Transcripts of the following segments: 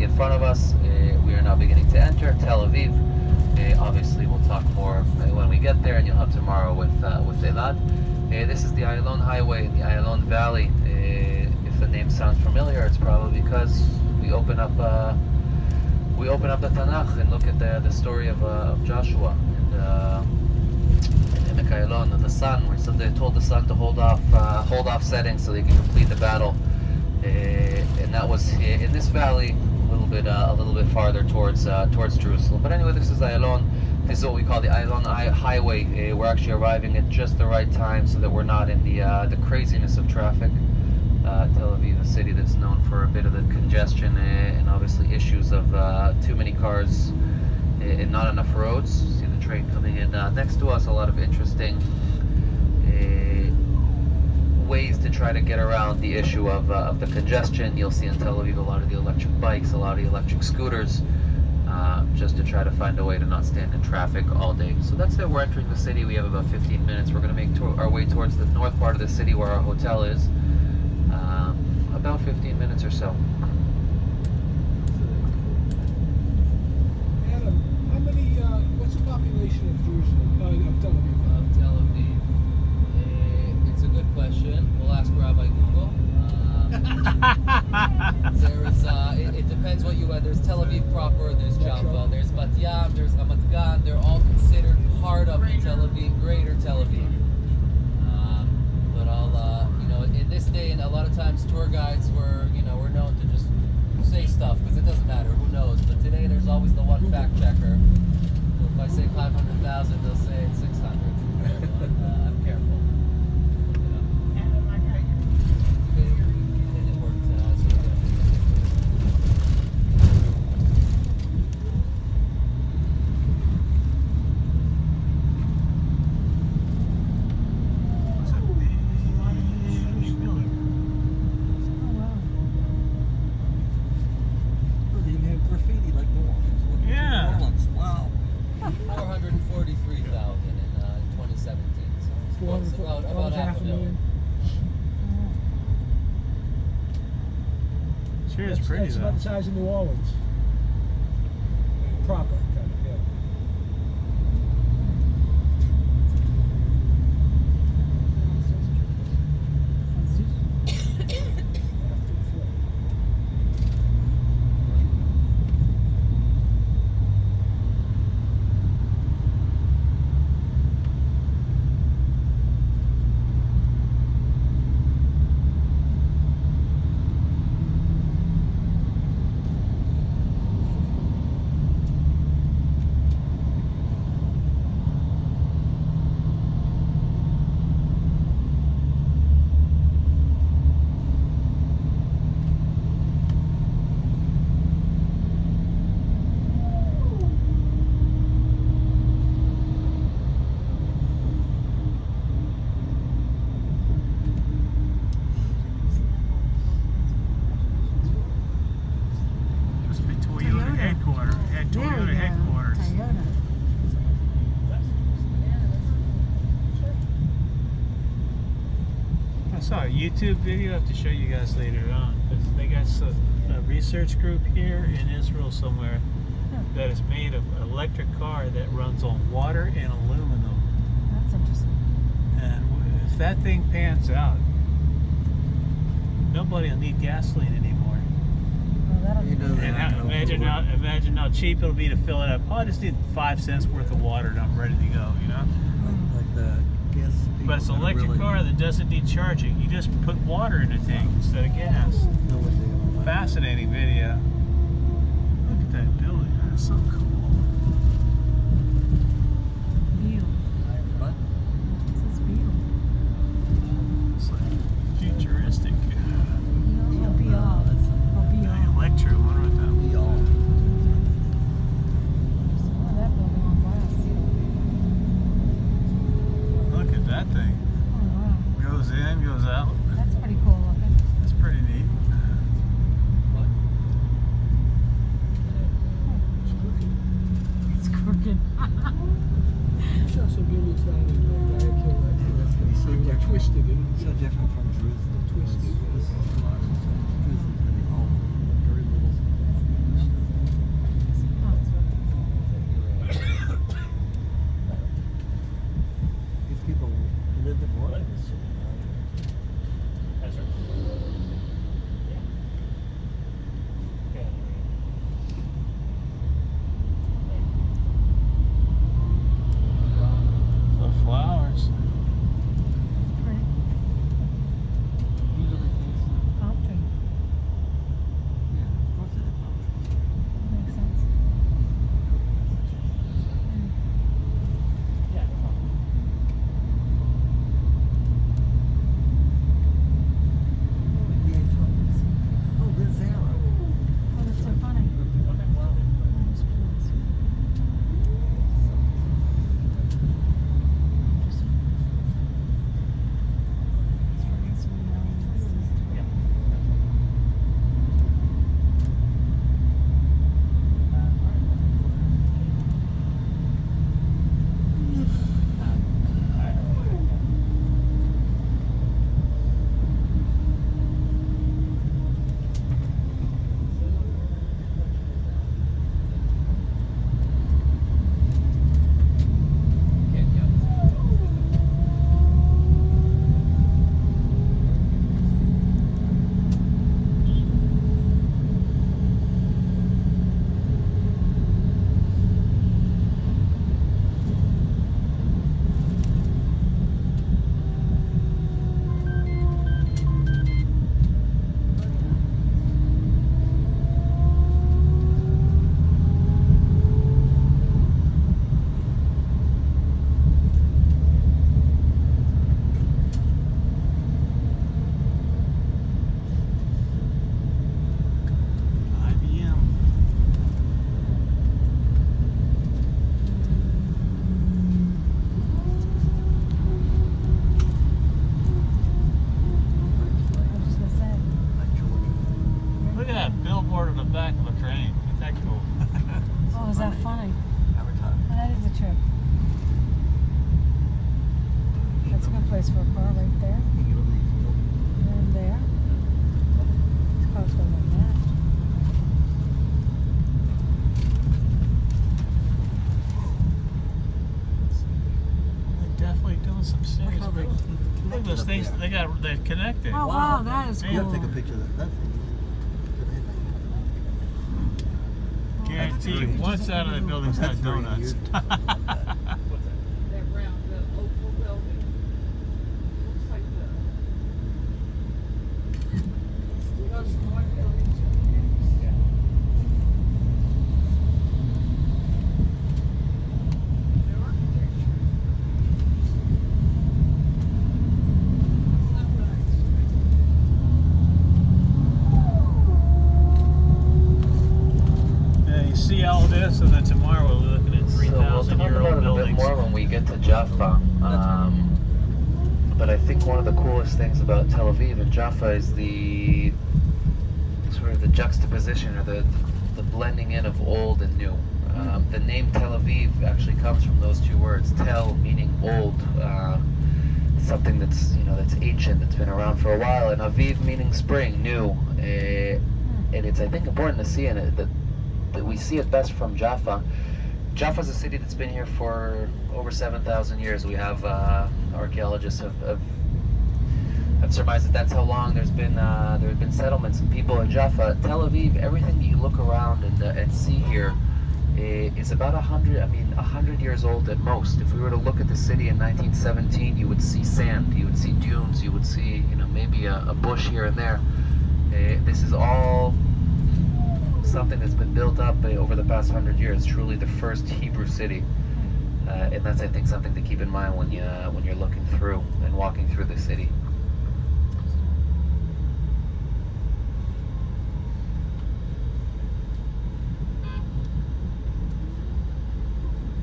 see in front of us, we are now beginning to enter Tel Aviv. Obviously, we'll talk more when we get there, and you'll have tomorrow with Elad. This is the Ayalon Highway in the Ayalon Valley. If the name sounds familiar, it's probably because we open up the Tanakh and look at the story of Joshua in the Ayalon, of the sun, where they told the sun to hold off setting so they could complete the battle. And that was in this valley, a little bit farther towards Jerusalem. But anyway, this is Ayalon. This is what we call the Ayalon Highway. We're actually arriving at just the right time so that we're not in the craziness of traffic. Tel Aviv, a city that's known for a bit of the congestion and obviously issues of too many cars and not enough roads. See the train coming in next to us. A lot of interesting ways to try to get around the issue of the congestion. You'll see in Tel Aviv a lot of the electric bikes, a lot of the electric scooters, just to try to find a way to not stand in traffic all day. So that's it. We're entering the city. We have about 15 minutes. We're going to make our way towards the north part of the city where our hotel is. About 15 minutes or so. Adam, what's the population of Jerusalem, of Tel Aviv? Tel Aviv. It's a good question. We'll ask Rabbi Google. It depends what there's Tel Aviv proper, there's Jaffa, there's Bat Yam, there's Ramat Gan. They're all considered part of Tel Aviv, greater Tel Aviv. But in this day, and a lot of times tour guides were known to just say stuff because it doesn't matter, who knows. But today there's always the one fact checker. So if I say 500,000, they'll say it's 600. I'm careful. Sure, it's pretty. It's about the size of New Orleans. Proper, kind of, yeah. I saw a YouTube video I have to show you guys later on. They got a research group here in Israel somewhere that has made an electric car that runs on water and aluminum. That's interesting. And if that thing pans out, nobody will need gasoline anymore. And imagine how cheap it'll be to fill it up. Oh, I just need 5 cents worth of water and I'm ready to go, you know? Like the gas. But it's an electric car that doesn't need charging. You just put water in the tank instead of gas. Fascinating video. Look at that building. That's so cool. What? This is beautiful. It's like futuristic. Electro, what about that? Look at that thing. Oh, wow. Goes in, goes out. That's pretty cool looking. That's pretty neat. It's crooked. You saw some buildings down in Guayaquil, So they were different. twisted. So different from Jerusalem. Twisted. Jerusalem's very very little in the back of a crane. Isn't that cool? Oh, is that funny? Avatar. Oh, that is a trip. That's a good place for a car right there. And there. This car's going like that. They're definitely doing some serious Look how work. they Look at those things. They're connected. Oh, wow, that is You have to take a cool. picture of that. Guarantee you, one side of the building's That's got very donuts. That round, the oval building. Looks like those smart buildings. Their architecture. It's not what I expected. Yeah, you see all this, and then tomorrow we're looking at So we'll talk 3,000-year-old about it a bit buildings. more when we get to Jaffa. But I think one of the coolest things about Tel Aviv and Jaffa is the sort of the juxtaposition or the blending in of old and new. The name Tel Aviv actually comes from those two words. Tel meaning old, something that's that's ancient, that's been around for a while, and Aviv meaning spring, new. And it's I think important to see in it that we see it best from Jaffa. Jaffa is a city that's been here for over 7,000 years. We have archaeologists have surmised that that's how long there have been settlements and people in Jaffa. Tel Aviv, everything that you look around and see here is about 100 years old at most. If we were to look at the city in 1917, you would see sand, you would see dunes, you would see maybe a bush here and there. This is all something that's been built up over the past 100 years. Truly the first Hebrew city, and that's I think something to keep in mind when you're looking through and walking through the city.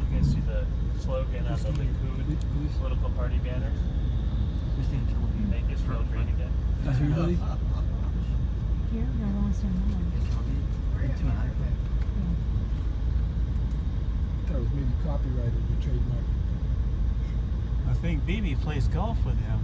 You can see the slogan on the Likud political party banners. Make Israel great again. Everybody? Here, no, last time. That was maybe copyrighted or trademarked. I think Bibi plays golf with him.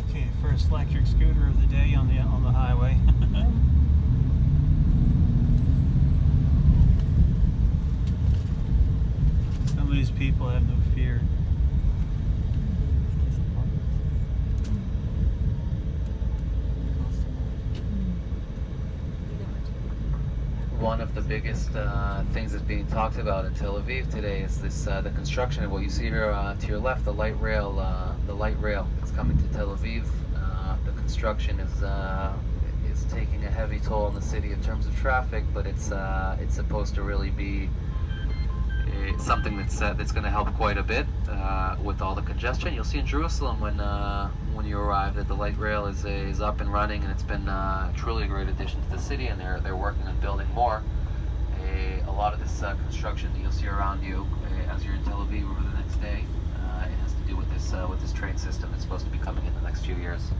Okay, first electric scooter of the day on the highway. Some of these people have no fear. One of the biggest things that's being talked about in Tel Aviv today is this the construction of what you see here to your left, the light rail that's coming to Tel Aviv. The construction is taking a heavy toll on the city in terms of traffic, but it's supposed to really be something that's going to help quite a bit with all the congestion. You'll see in Jerusalem when you arrive that the light rail is up and running, and it's been truly a great addition to the city, and they're working on building more. A lot of this construction that you'll see around you as you're in Tel Aviv over the next day, it has to do with this train system that's supposed to be coming in the next few years